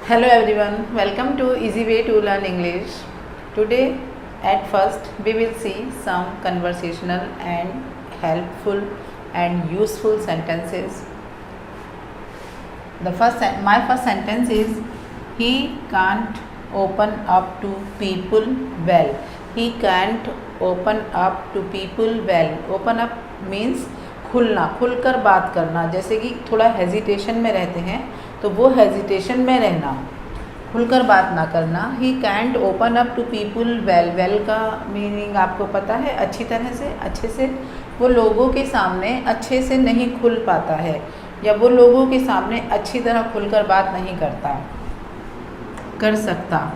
Hello everyone, welcome to Easy Way to Learn English. Today at first we will see some conversational and helpful and useful sentences. My first sentence is he can't open up to people well. He can't open up to people well. Open up means खुलना, खुलकर बात करना. जैसे कि थोड़ा hesitation में रहते हैं तो वो हेजिटेशन में रहना, खुलकर बात ना करना. He can't open up to people well. Well का मीनिंग आपको पता है, अच्छी तरह से, अच्छे से. वो लोगों के सामने अच्छे से नहीं खुल पाता है, या वो लोगों के सामने अच्छी तरह खुलकर बात नहीं कर सकता.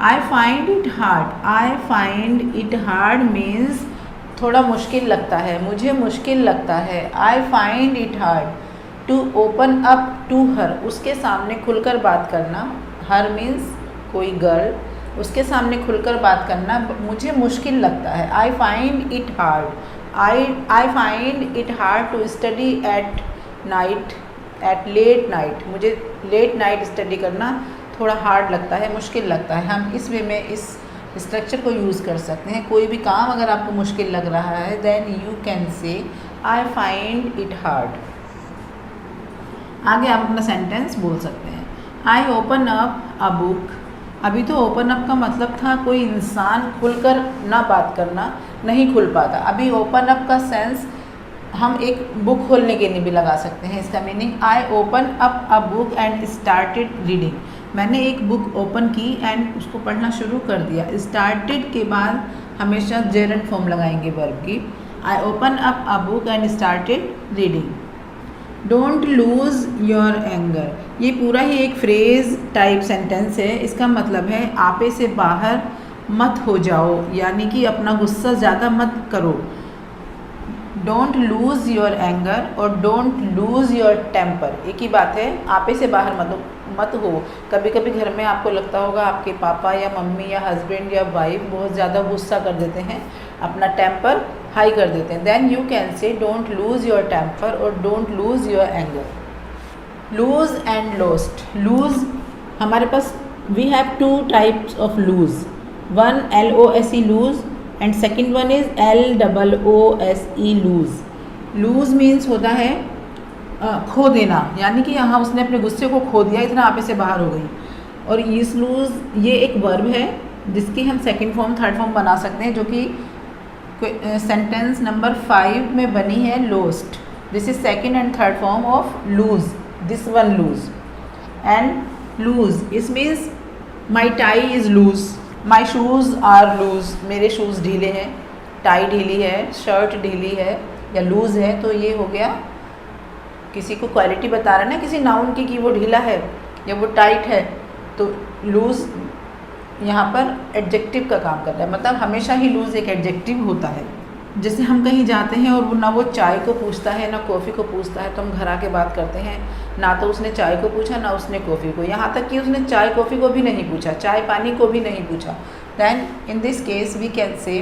I find it hard. I find it hard means थोड़ा मुश्किल लगता है, मुझे मुश्किल लगता है. I find it hard to open up to her. उसके सामने खुलकर बात करना. हर मीन्स कोई गर्ल, उसके सामने खुलकर बात करना मुझे मुश्किल लगता है. I find it hard. I find it hard to study at night, at late night. मुझे लेट नाइट स्टडी करना थोड़ा हार्ड लगता है, मुश्किल लगता है. हम इस वे में इस स्ट्रक्चर को यूज़ कर सकते हैं. कोई भी काम अगर आपको मुश्किल लग रहा है देन यू कैन से आई फाइंड इट हार्ड. आगे आप अपना सेंटेंस बोल सकते हैं. I open up a book. अभी तो ओपन अप का मतलब था कोई इंसान खुलकर ना बात करना, नहीं खुल पाता. अभी ओपन अप का सेंस हम एक बुक खोलने के लिए भी लगा सकते हैं. इसका meaning I open up a book and started reading. मैंने एक बुक ओपन की एंड उसको पढ़ना शुरू कर दिया. स्टार्टेड के बाद हमेशा जेरंड फॉर्म लगाएंगे वर्ब की. I open up a book and started reading. Don't lose your anger. ये पूरा ही एक फ्रेज़ टाइप सेंटेंस है. इसका मतलब है आपे से बाहर मत हो जाओ, यानी कि अपना गुस्सा ज़्यादा मत करो. डोंट लूज़ योर एंगर और डोंट लूज़ योर टेम्पर एक ही बात है. आपे से बाहर मत हो. कभी कभी घर में आपको लगता होगा आपके पापा या मम्मी या हस्बैंड या वाइफ बहुत ज़्यादा गुस्सा कर देते हैं, अपना टेम्पर हाई कर देते हैं. Then you can say don't lose your temper और don't lose your anger. Lose and lost. Lose हमारे पास we have two types of lose. One LOSE lose and second one is LOOSE loose. Lose means होता है खो देना, यानी कि यहाँ उसने अपने गुस्से को खो दिया, इतना आपे से बाहर हो गई. और इस लूज़ ये एक वर्ब है जिसकी हम सेकंड फॉर्म थर्ड फॉर्म बना सकते हैं, जो कि सेंटेंस नंबर 5 में बनी है. Lost. This is second and third form of lose. This one lose and loose is means my tie is loose, my shoes are loose. मेरे शूज़ ढीले हैं, टाई ढीली है, शर्ट ढीली है या लूज़ है. तो ये हो गया किसी को क्वालिटी बता रहा है ना किसी नाउन की कि वो ढीला है या वो टाइट है. तो लूज़ यहाँ पर एडजेक्टिव का काम कर रहा है, मतलब हमेशा ही लूज़ एक एडजेक्टिव होता है. जैसे हम कहीं जाते हैं और वो ना वो चाय को पूछता है ना कॉफ़ी को पूछता है, तो हम घर आके बात करते हैं ना तो उसने चाय को पूछा ना उसने कॉफ़ी को, यहाँ तक कि उसने चाय कॉफ़ी को भी नहीं पूछा, चाय पानी को भी नहीं पूछा. Then in this case we can say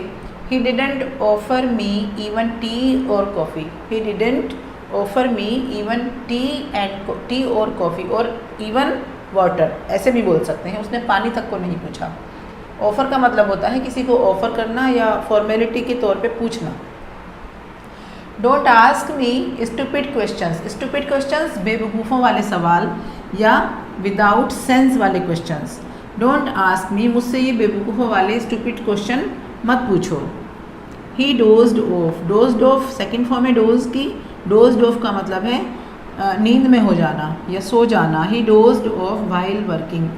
he didn't offer me even tea और coffee. He didn't offer me even tea और कॉफ़ी और इवन वाटर, ऐसे भी बोल सकते हैं. उसने पानी तक को नहीं पूछा. ऑफ़र का मतलब होता है किसी को ऑफ़र करना या फॉर्मेलिटी के तौर पे पूछना. Don't ask me stupid questions. Stupid questions बेवकूफ़ों वाले सवाल या विदाउट सेंस वाले क्वेश्चंस. डोंट आस्क मी, मुझसे ये बेवकूफ़ों वाले स्टूपिड क्वेश्चन मत पूछो. He dozed off. Dozed off second form है डोज की. डोज्ड ऑफ का मतलब है नींद में हो जाना या सो जाना. ही डोज्ड ऑफ वाइल वर्किंग.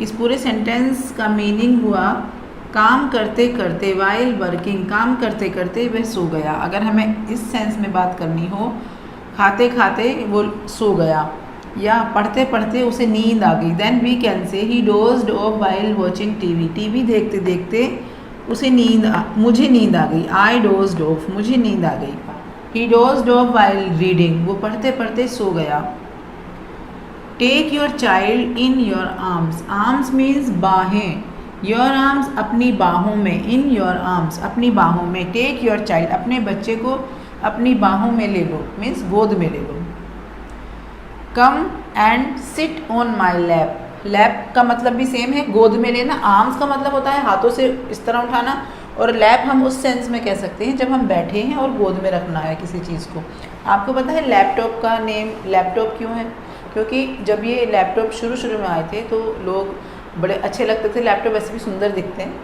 इस पूरे सेंटेंस का मीनिंग हुआ काम करते करते, वाइल वर्किंग, काम करते करते वह सो गया. अगर हमें इस सेंस में बात करनी हो, खाते खाते वो सो गया या पढ़ते पढ़ते उसे नींद आ गई, then we can say he dozed off while watching TV. TV देखते देखते उसे मुझे नींद आ गई. आई डोज्ड ऑफ, मुझे नींद आ गई. He dozed off while reading, वो पढ़ते पढ़ते सो गया. Take your child in your arms. Arms means बाहें. योर आर्म्स अपनी बाहों में. इन योर आर्म्स अपनी बाहों में. टेक योर चाइल्ड अपने बच्चे को अपनी बाहों में ले लो, मीन्स गोद में ले लो. Come and sit on my lap. Lap का मतलब भी सेम है, गोद में लेना। आर्म्स का मतलब होता है हाथों से इस तरह उठाना, और लैप हम उस सेंस में कह सकते हैं जब हम बैठे हैं और गोद में रखना है किसी चीज़ को। आपको पता है लैपटॉप का नेम लैपटॉप क्यों है? क्योंकि जब ये लैपटॉप शुरू में आए थे तो लोग बड़े अच्छे लगते थे, लैपटॉप ऐसे भी सुंदर दिखते हैं,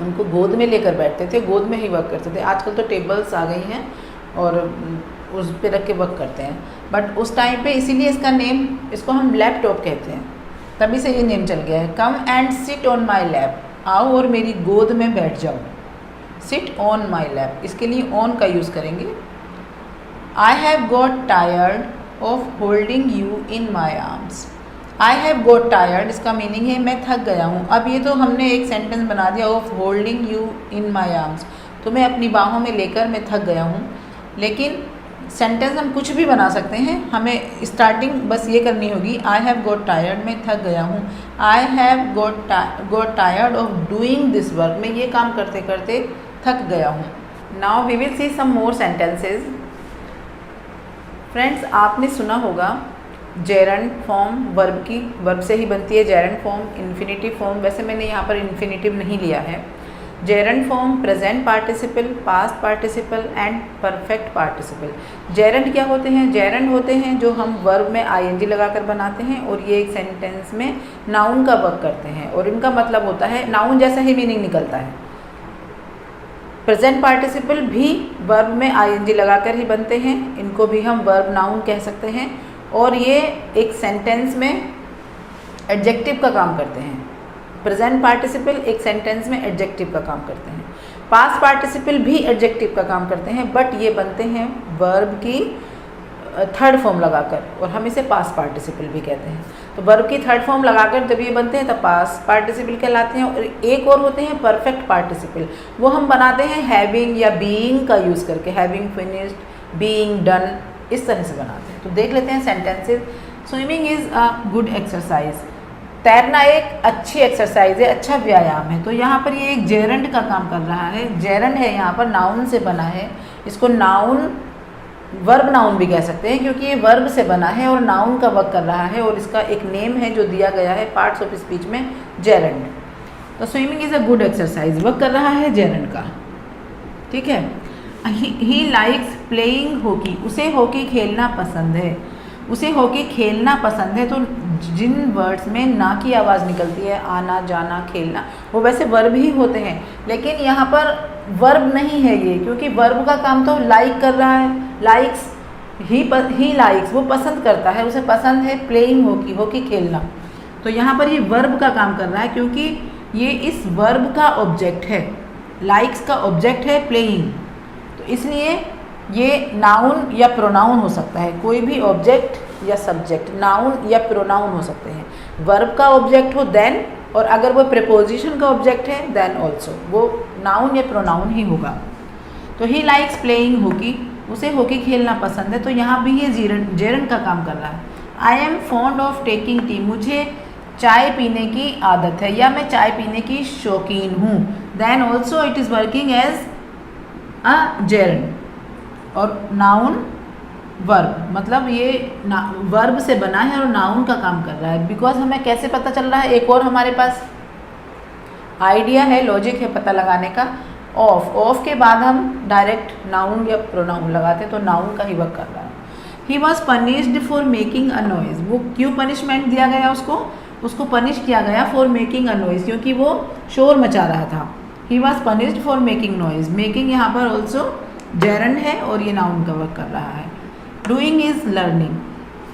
उनको गोद में लेकर बैठते थे, गोद में ही वर्क करते थे। आजकल तो टेबल्स आ गई हैं और उस पर रख के वर्क करते हैं, बट उस टाइम पे इसीलिए इसका नेम, इसको हम लैपटॉप कहते हैं, तभी से ये नेम चल गया है। कम and sit on my lap, आओ और मेरी गोद में बैठ जाओ। सिट ऑन माई लैप, इसके लिए ऑन का यूज़ करेंगे। आई have got tired of holding you in my arms. I have got tired, इसका मीनिंग है मैं थक गया हूँ। अब ये तो हमने एक सेंटेंस बना दिया, of holding you in my arms, तो मैं अपनी बाहों में लेकर मैं थक गया हूँ। लेकिन सेंटेंस हम कुछ भी बना सकते हैं, हमें स्टार्टिंग बस ये करनी होगी, आई हैव गॉट टायर्ड, मैं थक गया हूँ। I have got tired of doing this work, मैं ये काम करते करते थक गया हूँ। Now we will see some more sentences. Friends, आपने सुना होगा जेरंड फॉर्म वर्ब की, वर्ब से ही बनती है जेरंड फॉर्म। इन्फिनिटिव फॉर्म, वैसे मैंने यहाँ पर इन्फिनिटिव नहीं लिया है। Gerund form present participle, past participle and perfect participle. Gerund क्या होते हैं? जेरंड होते हैं जो हम वर्ब में आईएनजी लगाकर बनाते हैं और ये एक सेंटेंस में नाउन का वर्क करते हैं, और इनका मतलब होता है नाउन जैसा ही मीनिंग निकलता है। प्रेजेंट पार्टिसिपल भी वर्ब में आईएनजी लगाकर ही बनते हैं, इनको भी हम वर्ब नाउन कह सकते हैं, और ये एक सेंटेंस में एडजेक्टिव का काम करते हैं। प्रेजेंट पार्टिसिपल एक सेंटेंस में एडजेक्टिव का काम करते हैं। पास्ट पार्टिसिपल भी एडजेक्टिव का काम करते हैं, बट ये बनते हैं वर्ब की थर्ड फॉर्म लगाकर, और हम इसे पास्ट पार्टिसिपल भी कहते हैं। तो वर्ब की थर्ड फॉर्म लगाकर जब ये बनते हैं तब पास्ट पार्टिसिपल कहलाते हैं। और एक और होते हैं परफेक्ट पार्टिसिपल, वो हम बनाते हैं हैविंग या बीइंग का यूज़ करके, हैविंग फिनिश्ड, बीइंग डन, इस तरह से बनाते हैं। तो देख लेते हैं sentences. Swimming is a good exercise, तैरना एक अच्छी एक्सरसाइज है, अच्छा व्यायाम है। तो यहाँ पर ये एक जेरंड का काम कर रहा है, जेरंड है यहाँ पर, नाउन से बना है। इसको नाउन, वर्ब नाउन भी कह सकते हैं, क्योंकि ये वर्ब से बना है और नाउन का वर्क कर रहा है, और इसका एक नेम है जो दिया गया है पार्ट्स ऑफ स्पीच में, जेरंड। तो swimming is a good exercise, work कर रहा है जेरंड का, ठीक है। ही लाइक्स प्लेइंग हॉकी, उसे हॉकी खेलना पसंद है, उसे हॉकी खेलना पसंद है। तो जिन वर्ड्स में ना की आवाज़ निकलती है, आना, जाना, खेलना, वो वैसे वर्ब ही होते हैं, लेकिन यहाँ पर वर्ब नहीं है ये, क्योंकि वर्ब का काम तो लाइक कर रहा है। लाइक्स, ही लाइक्स, वो पसंद करता है, उसे पसंद है प्लेइंग हॉकी, हॉकी खेलना। तो यहाँ पर ये वर्ब का काम कर रहा है, क्योंकि ये इस वर्ब का ऑब्जेक्ट है, लाइक्स का ऑब्जेक्ट है प्लेइंग, तो इसलिए ये नाउन या प्रोनाउन हो सकता है, कोई भी ऑब्जेक्ट या सब्जेक्ट, नाउन या प्रोनाउन हो सकते हैं। वर्ब का ऑब्जेक्ट हो देन, और अगर वो प्रीपोजिशन का ऑब्जेक्ट है देन ऑल्सो, वो नाउन या प्रोनाउन ही होगा। तो ही लाइक्स प्लेइंग हॉकी, उसे हॉकी खेलना पसंद है, तो यहाँ भी ये जेरंड का काम कर रहा है। I am fond of taking tea, मुझे चाय पीने की आदत है या मैं चाय पीने की शौकीन हूँ। Then also it is working as a gerund, और नाउन वर्ब, मतलब ये वर्ब से बना है और नाउन का काम कर रहा है। बिकॉज हमें कैसे पता चल रहा है, एक और हमारे पास आइडिया है, लॉजिक है पता लगाने का। ऑफ के बाद हम डायरेक्ट नाउन या प्रोनाउन लगाते हैं, तो नाउन का ही वर्क कर रहा है। He was punished for making a noise, वो क्यों पनिशमेंट दिया गया उसको पनिश किया गया फॉर मेकिंग अ नॉइज़, क्योंकि वो शोर मचा रहा था। He was punished for making noise, making यहाँ पर ऑल्सो जेरंड है और ये नाउन का वर्क कर रहा है। डूइंग इज़ लर्निंग,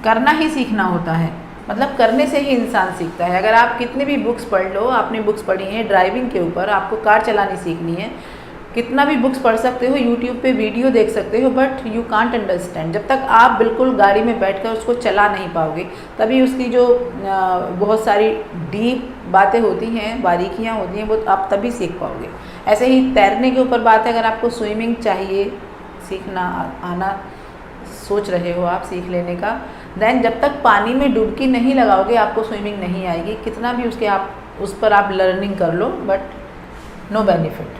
करना ही सीखना होता है, मतलब करने से ही इंसान सीखता है। अगर आप कितनी भी बुक्स पढ़ लो, आपने बुक्स पढ़ी हैं ड्राइविंग के ऊपर, आपको कार चलानी सीखनी है, कितना भी बुक्स पढ़ सकते हो, यूट्यूब पे वीडियो देख सकते हो, बट यू कांट अंडरस्टैंड। जब तक आप बिल्कुल गाड़ी में बैठकर उसको चला नहीं पाओगे, तभी उसकी जो बहुत सारी डीप बातें होती हैं, बारीकियाँ होती हैं, वो आप तभी सीख पाओगे। ऐसे ही तैरने के ऊपर बात है, अगर आपको स्विमिंग चाहिए, सीखना आना सोच रहे हो आप सीख लेने का, देन जब तक पानी में डुबकी नहीं लगाओगे आपको स्विमिंग नहीं आएगी, कितना भी उस पर आप लर्निंग कर लो, बट नो बेनिफिट।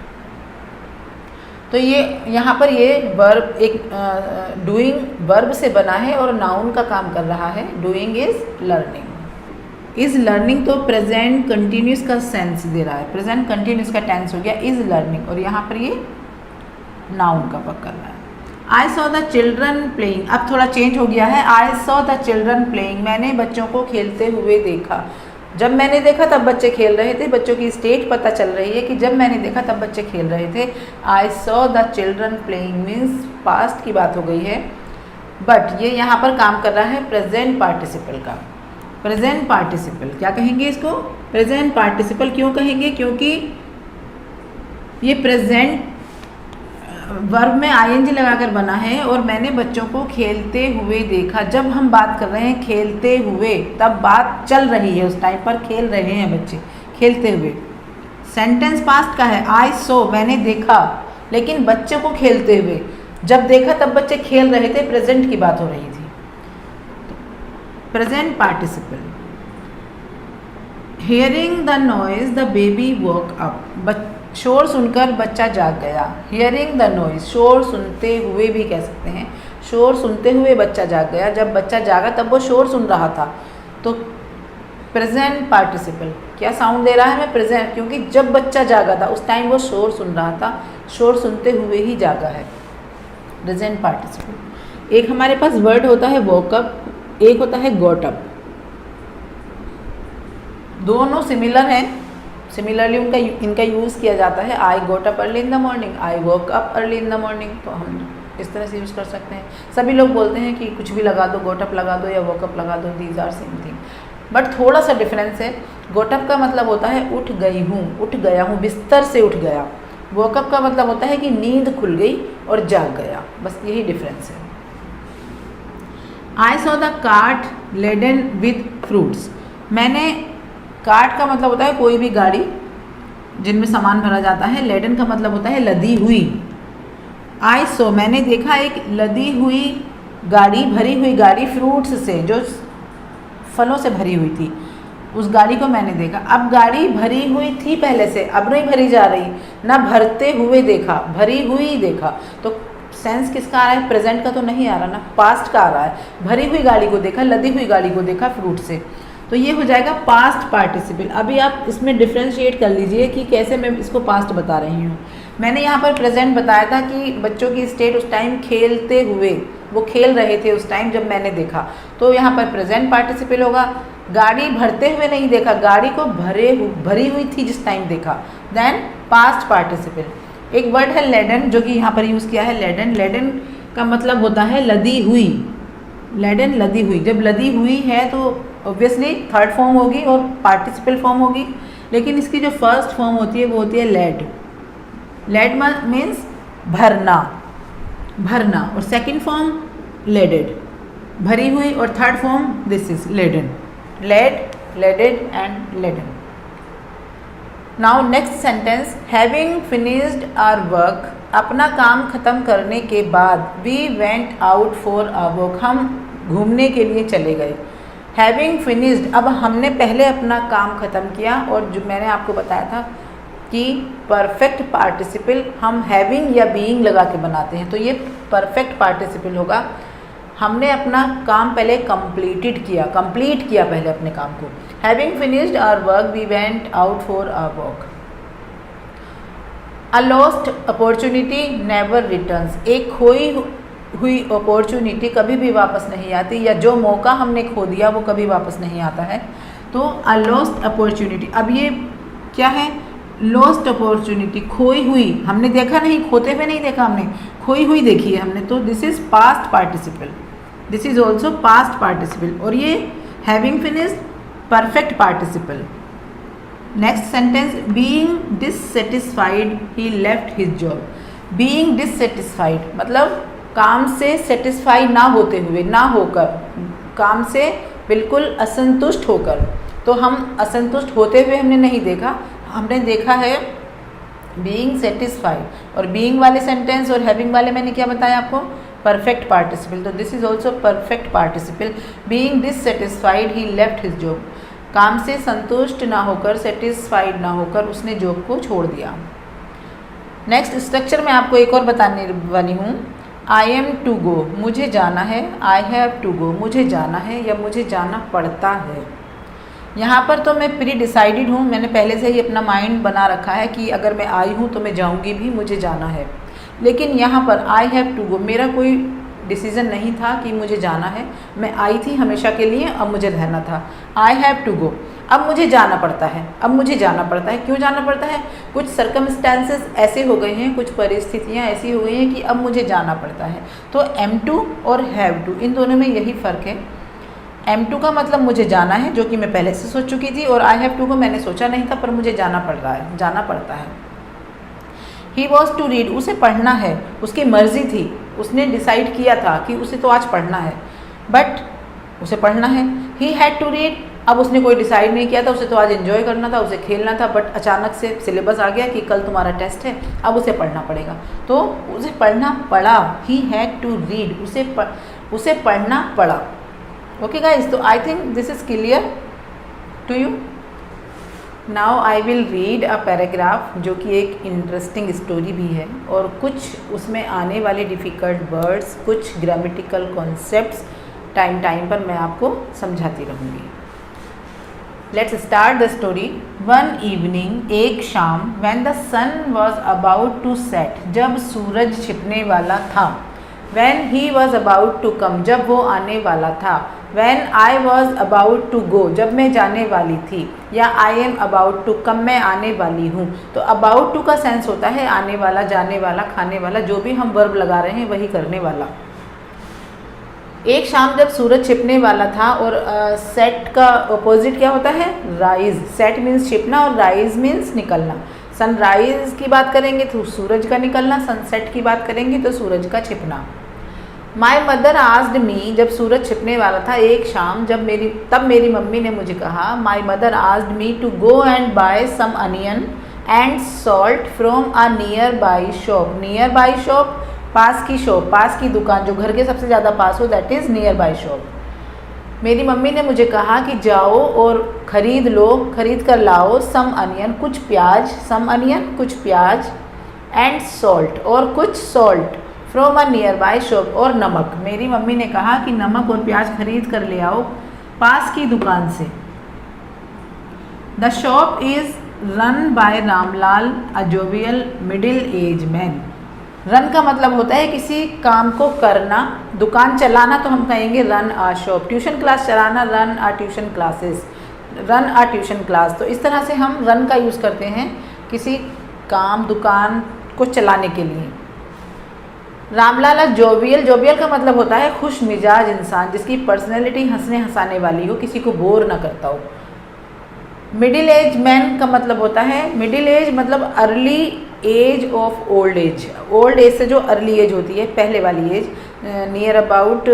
तो ये यहाँ पर ये वर्ब एक डूइंग वर्ब से बना है और नाउन का काम कर रहा है। Doing is learning, is learning तो प्रेजेंट कंटिन्यूस का सेंस दे रहा है, प्रेजेंट कंटिन्यूस का टेंस हो गया इज़ लर्निंग, और यहाँ पर ये नाउन का पकड़ रहा है। I saw the children playing, अब थोड़ा चेंज हो गया है। I saw the children playing, मैंने बच्चों को खेलते हुए देखा। जब मैंने देखा तब बच्चे खेल रहे थे, बच्चों की स्टेट पता चल रही है कि जब मैंने देखा तब बच्चे खेल रहे थे। आई saw the children playing means past की बात हो गई है, बट ये यहाँ पर काम कर रहा है प्रेजेंट पार्टिसिपल का। प्रेजेंट पार्टिसिपल क्या कहेंगे इसको? प्रेजेंट पार्टिसिपल क्यों कहेंगे? क्योंकि ये प्रेजेंट वर्ब में आईएनजी लगाकर बना है, और मैंने बच्चों को खेलते हुए देखा। जब हम बात कर रहे हैं खेलते हुए, तब बात चल रही है, उस टाइम पर खेल रहे हैं बच्चे खेलते हुए। सेंटेंस पास्ट का है, आई सो मैंने देखा, लेकिन बच्चों को खेलते हुए, जब देखा तब बच्चे खेल रहे थे, प्रेजेंट की बात हो रही थी। Present participle. Hearing the noise the baby woke up, शोर सुनकर बच्चा जाग गया। हियरिंग द नॉइज, शोर सुनते हुए भी कह सकते हैं, शोर सुनते हुए बच्चा जाग गया। जब बच्चा जागा तब वो शोर सुन रहा था, तो प्रेजेंट पार्टिसिपल क्या साउंड दे रहा है? मैं प्रेजेंट, क्योंकि जब बच्चा जागा था उस टाइम वो शोर सुन रहा था, शोर सुनते हुए ही जागा है, प्रेजेंट पार्टिसिपल। एक हमारे पास वर्ड होता है वोक अप, एक होता है गॉट अप। दोनों सिमिलर हैं, सिमिलरली इनका यूज़ किया जाता है। I got up early in the morning, I woke up early in the morning, तो हम इस तरह से यूज़ कर सकते हैं। सभी लोग बोलते हैं कि कुछ भी लगा दो, गोट अप लगा दो या वोक अप लगा दो, these are same thing, but थोड़ा सा डिफरेंस है। गोट अप का मतलब होता है उठ गई हूँ, उठ गया हूँ, बिस्तर से उठ गया। वोक अप का मतलब होता है कि नींद खुल गई और जाग गया, बस यही डिफरेंस है। I saw the cart laden with fruits, मैंने, कार्ट का मतलब होता है कोई भी गाड़ी जिनमें सामान भरा जाता है, लेडन का मतलब होता है लदी हुई। आई सो मैंने देखा एक लदी हुई गाड़ी, भरी हुई गाड़ी, फ्रूट्स से, जो फलों से भरी हुई थी, उस गाड़ी को मैंने देखा। अब गाड़ी भरी हुई थी पहले से, अब नहीं भरी जा रही, ना भरते हुए देखा, भरी हुई देखा, तो सेंस किसका आ रहा है? प्रेजेंट का तो नहीं आ रहा ना, पास्ट का आ रहा है। भरी हुई गाड़ी को देखा, लदी हुई गाड़ी को देखा फ्रूट से, तो ये हो जाएगा पास्ट पार्टिसिपल। अभी आप इसमें डिफ्रेंशिएट कर लीजिए कि कैसे मैं इसको पास्ट बता रही हूँ। मैंने यहाँ पर प्रेजेंट बताया था कि बच्चों की स्टेट उस टाइम खेलते हुए, वो खेल रहे थे उस टाइम जब मैंने देखा, तो यहाँ पर प्रेजेंट पार्टिसिपल होगा। गाड़ी भरते हुए नहीं देखा, गाड़ी को भरी हुई थी जिस टाइम देखा, देन पास्ट पार्टिसिपल। एक वर्ड है लेडन, जो कि यहाँ पर यूज़ किया है, लेडन। लेडन का मतलब होता है लदी हुई, लेडन लदी हुई। जब लदी हुई है तो ऑब्वियसली थर्ड फॉर्म होगी और पार्टिसिपल फॉर्म होगी, लेकिन इसकी जो फर्स्ट फॉर्म होती है वो होती है लेड। लेड मीन्स भरना, भरना, और सेकंड फॉर्म लेडेड, भरी हुई, और third form this is laden, lade, laded and laden. Now next sentence, having finished our work, अपना काम ख़त्म करने के बाद, we went out for a walk, हम घूमने के लिए चले गए। हैविंग फिनिश्ड, अब हमने पहले अपना काम ख़त्म किया, और जो मैंने आपको बताया था कि परफेक्ट पार्टिसिपल हम हैविंग या बीइंग लगा के बनाते हैं, तो ये परफेक्ट पार्टिसिपल होगा। हमने अपना काम पहले कंप्लीट किया पहले अपने काम को। Having finished our work we went out for a walk. A lost opportunity never returns, एक खोई हुई अपॉर्चुनिटी कभी भी वापस नहीं आती, या जो मौका हमने खो दिया वो कभी वापस नहीं आता है। तो अ लॉस्ट अपॉर्चुनिटी, अब ये क्या है? लॉस्ट अपॉर्चुनिटी, खोई हुई, हमने देखा नहीं, खोते हुए नहीं देखा हमने, खोई हुई देखी है हमने, तो this is past participle, this is also past participle. और ये having finished perfect participle. Next sentence, being dissatisfied he left his job. Being dissatisfied मतलब काम से सेटिस्फाई ना होते हुए, ना होकर, काम से बिल्कुल असंतुष्ट होकर, तो हम असंतुष्ट होते हुए हमने नहीं देखा, हमने देखा है बीइंग सेटिस्फाइड। और बीइंग वाले सेंटेंस और हैविंग वाले मैंने क्या बताया आपको? परफेक्ट पार्टिसिपल, तो this is also perfect participle. Being dissatisfied he left his job, काम से संतुष्ट ना होकर, सेटिस्फाइड ना होकर उसने जॉब को छोड़ दिया। नेक्स्ट स्ट्रक्चर में आपको एक और बताने वाली हूँ। आई एम टू गो, मुझे जाना है, आई हैव टू गो, मुझे जाना है या मुझे जाना पड़ता है। यहाँ पर तो मैं प्री डिसाइडेड हूँ, मैंने पहले से ही अपना माइंड बना रखा है कि अगर मैं आई हूँ तो मैं जाऊँगी भी, मुझे जाना है। लेकिन यहाँ पर आई हैव टू गो, मेरा कोई डिसीज़न नहीं था कि मुझे जाना है, मैं आई थी हमेशा के लिए, अब मुझे रहना था। आई हैव टू गो, अब मुझे जाना पड़ता है, अब मुझे जाना पड़ता है। क्यों जाना पड़ता है? कुछ सर्कमस्टेंसेस ऐसे हो गए हैं, कुछ परिस्थितियाँ ऐसी हो गई हैं कि अब मुझे जाना पड़ता है। तो एम टू और हैव टू, इन दोनों में यही फ़र्क है। एम टू का मतलब मुझे जाना है, जो कि मैं पहले से सोच चुकी थी, और आई हैव टू को मैंने सोचा नहीं था, पर मुझे जाना पड़ रहा है, जाना पड़ता है। ही वॉज टू रीड, उसे पढ़ना है, उसकी मर्ज़ी थी, उसने डिसाइड किया था कि उसे तो आज पढ़ना है, बट उसे पढ़ना है। ही हैड टू रीड, अब उसने कोई डिसाइड नहीं किया था, उसे तो आज एंजॉय करना था, उसे खेलना था, बट अचानक से सिलेबस आ गया कि कल तुम्हारा टेस्ट है, अब उसे पढ़ना पड़ेगा, तो उसे पढ़ना पड़ा। ही हैड टू रीड, उसे पढ़ना पड़ा। ओके गाइज, तो I think this is clear to you. Now I will read a paragraph, जो कि एक इंटरेस्टिंग स्टोरी भी है, और कुछ उसमें आने वाले डिफ़िकल्ट वर्ड्स, कुछ ग्रामेटिकल कॉन्सेप्ट्स टाइम पर मैं आपको समझाती रहूँगी। Let's start the story. One evening, एक शाम, when the sun was about to set, जब सूरज छिपने वाला था। When he was about to come, जब वो आने वाला था। When I was about to go, जब मैं जाने वाली थी, या I am about to come, मैं आने वाली हूँ। तो अबाउट टू का सेंस होता है आने वाला, जाने वाला, खाने वाला, जो भी हम वर्ब लगा रहे हैं वही करने वाला। एक शाम जब सूरज छिपने वाला था, और सेट का अपोजिट क्या होता है? राइज। सेट मीन्स छिपना और राइज मीन्स निकलना। सनराइज की बात करेंगे तो सूरज का निकलना, सनसेट की बात करेंगे तो सूरज का छिपना। माई मदर आस्क्ड मी, जब सूरज छिपने वाला था एक शाम, तब मेरी मम्मी ने मुझे कहा, my mother asked me to go and buy some onion and salt from a nearby shop. Nearby shop, पास की शॉप, पास की दुकान, जो घर के सबसे ज़्यादा पास हो, that is near by shop. मेरी मम्मी ने मुझे कहा कि जाओ और ख़रीद लो, ख़रीद कर लाओ, सम अनियन, कुछ प्याज, सम अनियन, कुछ प्याज, एंड सॉल्ट, और कुछ salt, from a nearby shop, और नमक। मेरी मम्मी ने कहा कि नमक और प्याज खरीद कर ले आओ पास की दुकान से। The shop is run by Ramlal, a jovial middle age man. Run का मतलब होता है किसी काम को करना, दुकान चलाना तो हम कहेंगे रन आ शॉप, ट्यूशन क्लास चलाना रन आ ट्यूशन क्लासेस, रन आ ट्यूशन क्लास। तो इस तरह से हम रन का यूज़ करते हैं किसी काम, दुकान को चलाने के लिए। रामलाल जोवियल, जोवियल का मतलब होता है खुश मिजाज इंसान, जिसकी पर्सनैलिटी हंसने हंसाने वाली हो, किसी को बोर ना करता हो। मिडिल एज मैन का मतलब होता है, मिडिल एज मतलब early age of old age. Old age से जो अर्ली एज होती है, पहले वाली एज, नियर अबाउट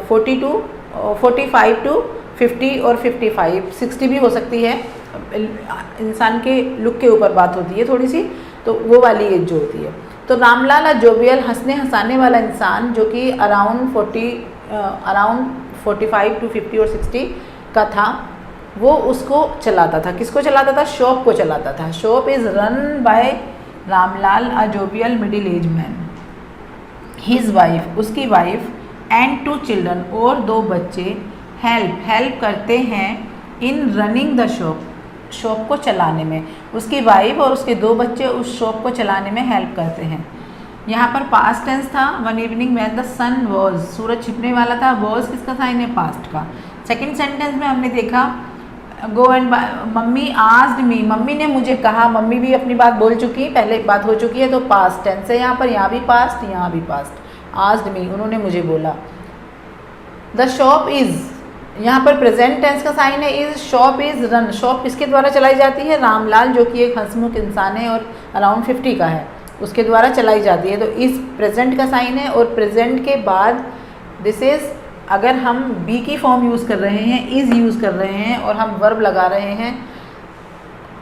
45 टू 50 और 55, 60 भी हो सकती है, इंसान के लुक के ऊपर बात होती है थोड़ी सी, तो वो वाली एज जो होती है। तो रामलाल जोवियल, हंसने हंसाने वाला इंसान, जो कि अराउंड 45 टू 50 और 60 का था, वो उसको चलाता था। किसको चलाता था? शॉप को चलाता था। Shop is run by Ramlal a jovial middle age man. His wife, उसकी वाइफ, एंड 2 चिल्ड्रन, और 2 बच्चे, हेल्प करते हैं इन रनिंग द शॉप, शॉप को चलाने में। उसकी वाइफ और उसके 2 बच्चे उस शॉप को चलाने में हेल्प करते हैं। यहाँ पर पास्ट टेंस था। One evening when the sun was, सूरज छिपने वाला था, वॉज किसका साइन है? पास्ट का। सेकेंड सेंटेंस में हमने देखा go and mummy asked me, mummy ने मुझे कहा, मम्मी भी अपनी बात बोल चुकी, पहले बात हो चुकी है, तो पास्ट टेंस है यहाँ पर, यहाँ भी पास्ट, यहाँ भी पास्ट। आस्क्ड मी, उन्होंने मुझे बोला। द शॉप इज़, यहाँ पर प्रेजेंट टेंस का साइन है is, shop is run. Shop किसके द्वारा चलाई जाती है? रामलाल, जो कि एक हंसमुख इंसान है और अराउंड 50 का है, उसके द्वारा चलाई जाती है। तो इस प्रेजेंट का साइन है, और प्रेजेंट के बाद दिस इज़, अगर हम बी की फॉर्म यूज़ कर रहे हैं, इज़ यूज़ कर रहे हैं, और हम वर्ब लगा रहे हैं,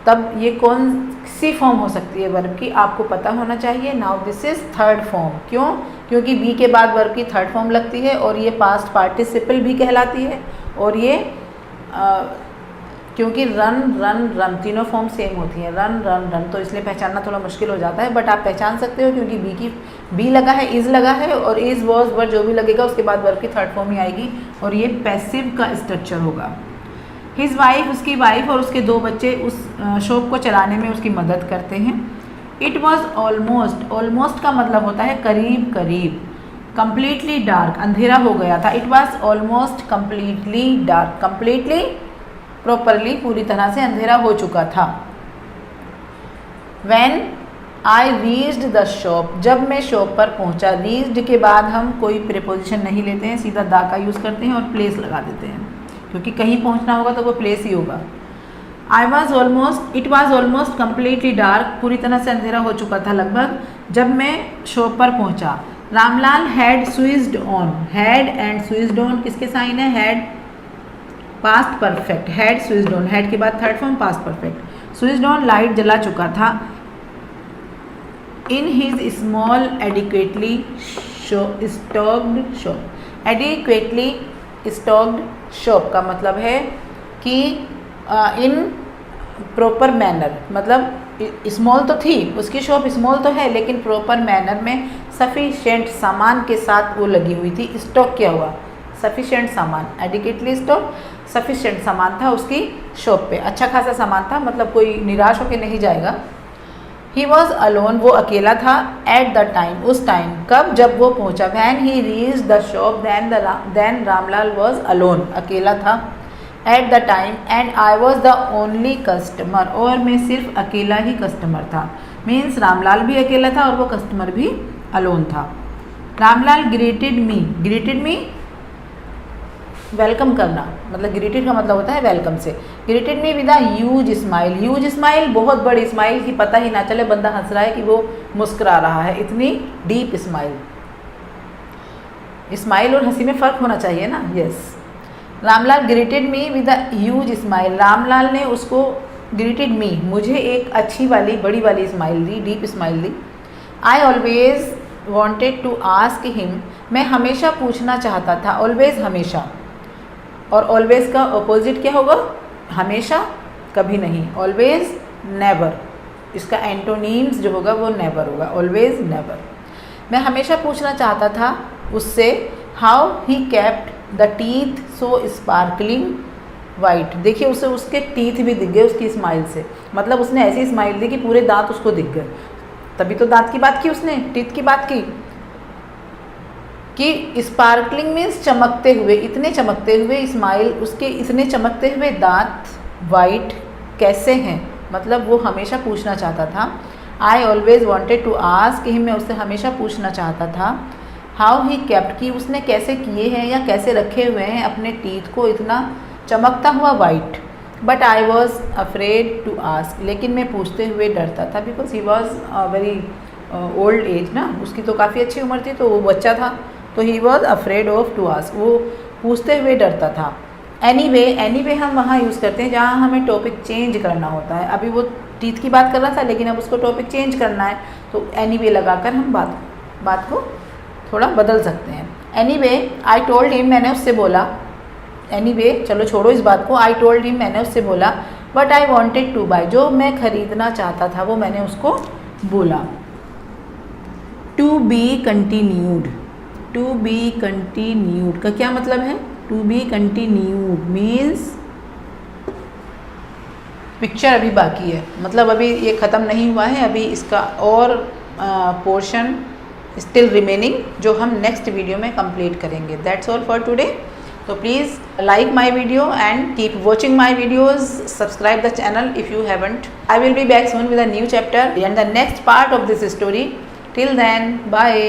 तब ये कौन सी फॉर्म हो सकती है वर्ब की, आपको पता होना चाहिए। Now this is third form. क्यों? क्योंकि बी के बाद वर्ब की थर्ड फॉर्म लगती है, और ये पास्ट पार्टिसिपल भी कहलाती है, और ये क्योंकि रन रन रन तीनों फॉर्म सेम होती हैं, रन रन रन, तो इसलिए पहचानना थोड़ा मुश्किल हो जाता है, बट आप पहचान सकते हो क्योंकि बी लगा है, इज़ लगा है, और इज़ वॉज वर जो भी लगेगा उसके बाद वर्ब की थर्ड फॉर्म ही आएगी, और ये पैसिव का स्ट्रक्चर होगा। हिज वाइफ, उसकी वाइफ और उसके 2 बच्चे उस शॉप को चलाने में उसकी मदद करते हैं। इट वॉज ऑलमोस्ट, ऑलमोस्ट का मतलब होता है करीब करीब, कंप्लीटली डार्क, अंधेरा हो गया था। It was almost completely dark, completely properly, पूरी तरह से अंधेरा हो चुका था। When I reached the shop, जब मैं शॉप पर पहुंचा। रीच्ड के बाद हम कोई प्रीपोजिशन नहीं लेते हैं, सीधा दा का यूज़ करते हैं और प्लेस लगा देते हैं, क्योंकि कहीं पहुंचना होगा तो वो प्लेस ही होगा। I was almost, it was almost completely dark, पूरी तरह से अंधेरा हो चुका था लगभग, जब मैं शॉप पर पहुंचा। Ramlal had switched on, had and switched on किसके साइन है? Had passed perfect, had switched on, had के बाद third form past perfect. Switched on light जला चुका था। In his small adequately stocked shop, adequately stocked shop का मतलब है कि इन प्रॉपर मैनर, मतलब स्मॉल तो थी उसकी शॉप, स्मॉल तो है लेकिन प्रॉपर मैनर में सफिशेंट सामान के साथ वो लगी हुई थी। स्टॉक क्या हुआ? सफिशेंट सामान, एडिक्वेटली स्टॉक, सफिशेंट सामान था उसकी शॉप पे, अच्छा खासा सामान था, मतलब कोई निराश होकर नहीं जाएगा। ही वॉज अलोन, वो अकेला था। एट द टाइम, उस टाइम, कब? जब वो पहुंचा। When he reach the shop then Ramlal was alone, अकेला था। At the time and I was the only customer, और मैं सिर्फ अकेला ही कस्टमर था। मीन्स रामलाल भी अकेला था और वो कस्टमर भी अलोन था। रामलाल ग्रीटेड मी वेलकम करना, मतलब ग्रीटेड का मतलब होता है वेलकम से। Greeted me with a huge smile, huge smile बहुत बड़ी स्माइल कि पता ही ना चले बंदा हंस रहा है कि वो मुस्कुरा रहा है, इतनी डीप स्माइल। स्माइल और हंसी में फ़र्क होना चाहिए ना, yes. Ramlal greeted me with a huge smile, Ramlal ने उसको ग्रीटेड मी, मुझे एक अच्छी वाली बड़ी वाली स्माइल दी, डीप स्माइल दी। I always wanted to ask him, मैं हमेशा पूछना चाहता था, ऑलवेज हमेशा, और ऑलवेज का अपोजिट क्या होगा? हमेशा, कभी नहीं, ऑलवेज नेवर, इसका एंटोनीम्स जो होगा वो नेवर होगा, ऑलवेज नेवर। मैं हमेशा पूछना चाहता था उससे, how he kept the teeth so sparkling white, देखिए उसे उसके टीथ भी दिख गए उसकी स्माइल से, मतलब उसने ऐसी स्माइल दी कि पूरे दांत उसको दिख गए, तभी तो दांत की बात की उसने, टीथ की बात की, कि स्पार्कलिंग मीन्स चमकते हुए, इतने चमकते हुए स्माइल, उसके इतने चमकते हुए दांत वाइट कैसे हैं, मतलब वो हमेशा पूछना चाहता था। I always wanted to ask him, मैं उससे हमेशा पूछना चाहता था। हाउ ही केप्ट, कि उसने कैसे किए हैं या कैसे रखे हुए हैं अपने टीथ को इतना चमकता हुआ white. But I was afraid to ask, लेकिन मैं पूछते हुए डरता था, because he was very old age ना, उसकी तो काफ़ी अच्छी उम्र थी, तो वो बच्चा था, तो he was afraid of to ask, वो पूछते हुए डरता था। एनीवे हम वहाँ यूज़ करते हैं जहाँ हमें टॉपिक चेंज करना होता है। अभी वो टीथ की बात कर रहा था लेकिन अब उसको टॉपिक चेंज करना है, तो एनीवे लगाकर हम बात को थोड़ा बदल सकते हैं। एनीवे आई टोल्ड हिम, मैंने उससे बोला, एनीवे चलो छोड़ो इस बात को, आई टोल्ड हिम, मैंने उससे बोला, but I wanted to buy, जो मैं खरीदना चाहता था वो मैंने उसको बोला। To be continued, to be continued का क्या मतलब है? To be continued means picture अभी बाकी है, मतलब अभी ये ख़त्म नहीं हुआ है, अभी इसका और पोर्शन स्टिल रिमेनिंग, जो हम नेक्स्ट वीडियो में कंप्लीट करेंगे। That's all for today. So please like my video and keep watching my videos. Subscribe the channel if you haven't. I will be back soon with a new chapter and the next part of this story. Till then, bye.